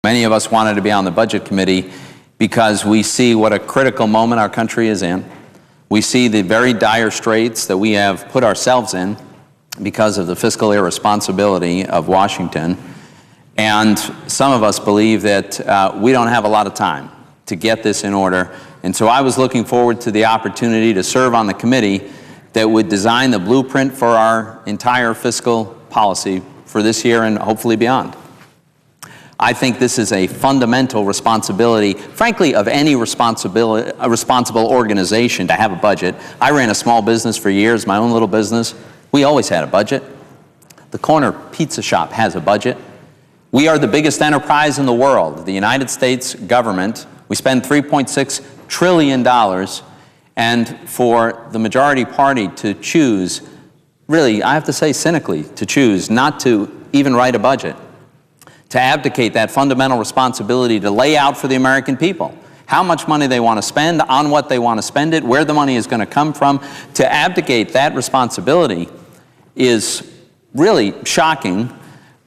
Many of us wanted to be on the Budget Committee because we see what a critical moment our country is in. We see the very dire straits that we have put ourselves in because of the fiscal irresponsibility of Washington. And some of us believe that we don't have a lot of time to get this in order. And so I was looking forward to the opportunity to serve on the committee that would design the blueprint for our entire fiscal policy for this year and hopefully beyond. I think this is a fundamental responsibility, frankly, of any responsible organization to have a budget. I ran a small business for years, my own little business. We always had a budget. The corner pizza shop has a budget. We are the biggest enterprise in the world, the United States government. We spend $3.6 trillion, and for the majority party to choose, really, I have to say cynically, to choose not to even write a budget, to abdicate that fundamental responsibility to lay out for the American people how much money they want to spend, on what they want to spend it, where the money is going to come from. To abdicate that responsibility is really shocking.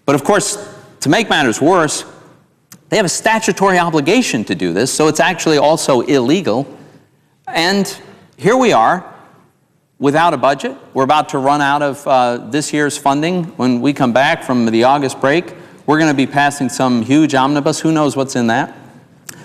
But of course, to make matters worse, they have a statutory obligation to do this, so it's actually also illegal. And here we are without a budget. We're about to run out of this year's funding. When we come back from the August break, we're going to be passing some huge omnibus. Who knows what's in that?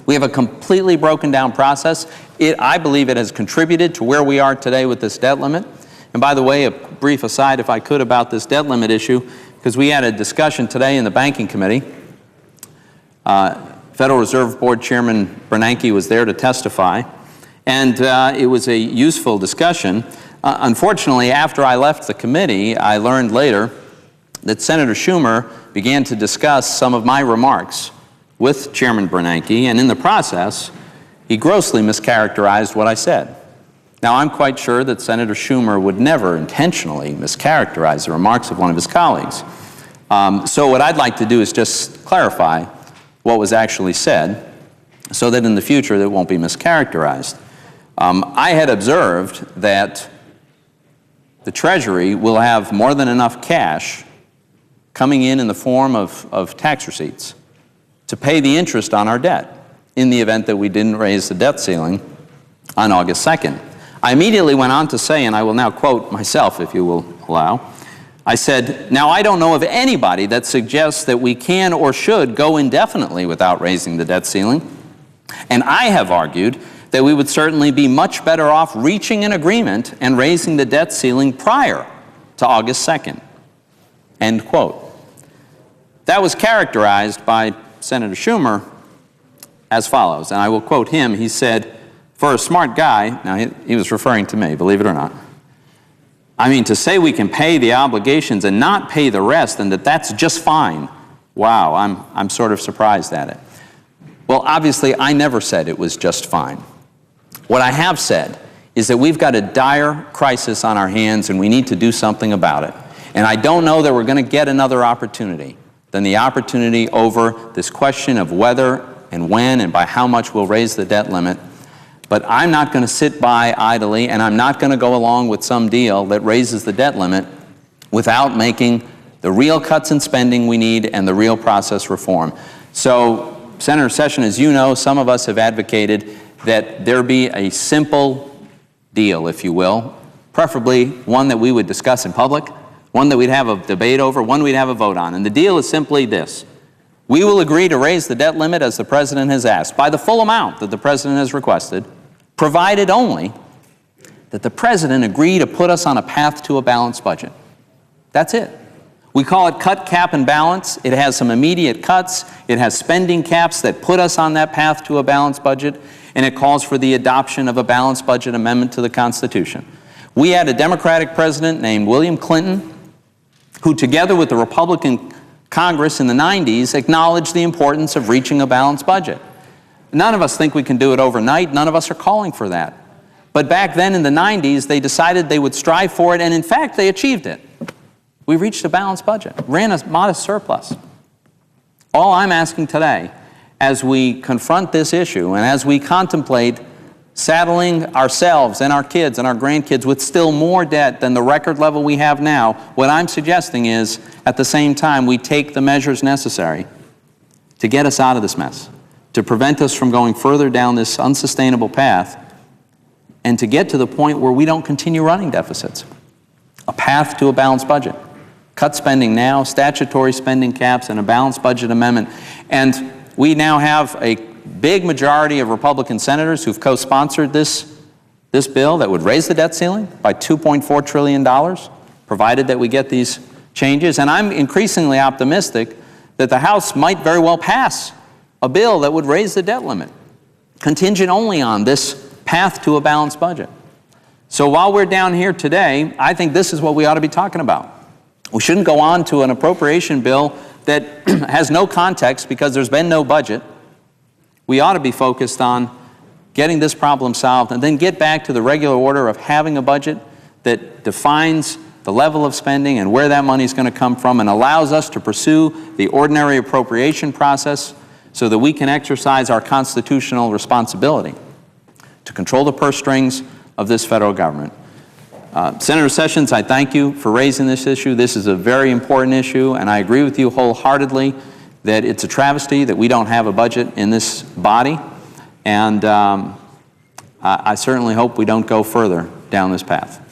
We have a completely broken down process. I believe it has contributed to where we are today with this debt limit. And by the way, a brief aside, if I could, about this debt limit issue, because we had a discussion today in the Banking Committee. Federal Reserve Board Chairman Bernanke was there to testify, and it was a useful discussion. Unfortunately, after I left the committee, I learned later that Senator Schumer began to discuss some of my remarks with Chairman Bernanke, and in the process, he grossly mischaracterized what I said. Now, I'm quite sure that Senator Schumer would never intentionally mischaracterize the remarks of one of his colleagues. So what I'd like to do is just clarify what was actually said so that in the future it won't be mischaracterized. I had observed that the Treasury will have more than enough cash coming in the form of tax receipts to pay the interest on our debt in the event that we didn't raise the debt ceiling on August 2nd. I immediately went on to say, and I will now quote myself if you will allow, I said, now I don't know of anybody that suggests that we can or should go indefinitely without raising the debt ceiling. And I have argued that we would certainly be much better off reaching an agreement and raising the debt ceiling prior to August 2nd. End quote. That was characterized by Senator Schumer as follows, and I will quote him. He said, for a smart guy, now he was referring to me, believe it or not, I mean, to say we can pay the obligations and not pay the rest and that's just fine, wow, I'm sort of surprised at it. Well, obviously, I never said it was just fine. What I have said is that we've got a dire crisis on our hands and we need to do something about it. And I don't know that we're going to get another opportunity than the opportunity over this question of whether and when and by how much we'll raise the debt limit. But I'm not going to sit by idly, and I'm not going to go along with some deal that raises the debt limit without making the real cuts in spending we need and the real process reform. So, Senator Sessions, as you know, some of us have advocated that there be a simple deal, if you will, preferably one that we would discuss in public, one that we'd have a debate over, one we'd have a vote on. And the deal is simply this. We will agree to raise the debt limit as the President has asked, by the full amount that the President has requested, provided only that the President agree to put us on a path to a balanced budget. That's it. We call it cut, cap, and balance. It has some immediate cuts. It has spending caps that put us on that path to a balanced budget, and it calls for the adoption of a balanced budget amendment to the Constitution. We had a Democratic president named William Clinton, who together with the Republican Congress in the 90s acknowledged the importance of reaching a balanced budget. None of us think we can do it overnight. None of us are calling for that. But back then in the 90s, they decided they would strive for it, and in fact, they achieved it. We reached a balanced budget, ran a modest surplus. All I'm asking today, as we confront this issue and as we contemplate saddling ourselves and our kids and our grandkids with still more debt than the record level we have now, what I'm suggesting is, at the same time, we take the measures necessary to get us out of this mess, to prevent us from going further down this unsustainable path, and to get to the point where we don't continue running deficits. A path to a balanced budget. Cut spending now, statutory spending caps, and a balanced budget amendment. And we now have a big majority of Republican senators who've co-sponsored this bill that would raise the debt ceiling by $2.4 trillion, provided that we get these changes. And I'm increasingly optimistic that the House might very well pass a bill that would raise the debt limit, contingent only on this path to a balanced budget. So while we're down here today, I think this is what we ought to be talking about. We shouldn't go on to an appropriation bill that has no context because there's been no budget. We ought to be focused on getting this problem solved and then get back to the regular order of having a budget that defines the level of spending and where that money is going to come from and allows us to pursue the ordinary appropriation process so that we can exercise our constitutional responsibility to control the purse strings of this federal government. Senator Sessions, I thank you for raising this issue. This is a very important issue, and I agree with you wholeheartedly that it's a travesty that we don't have a budget in this body, and I certainly hope we don't go further down this path.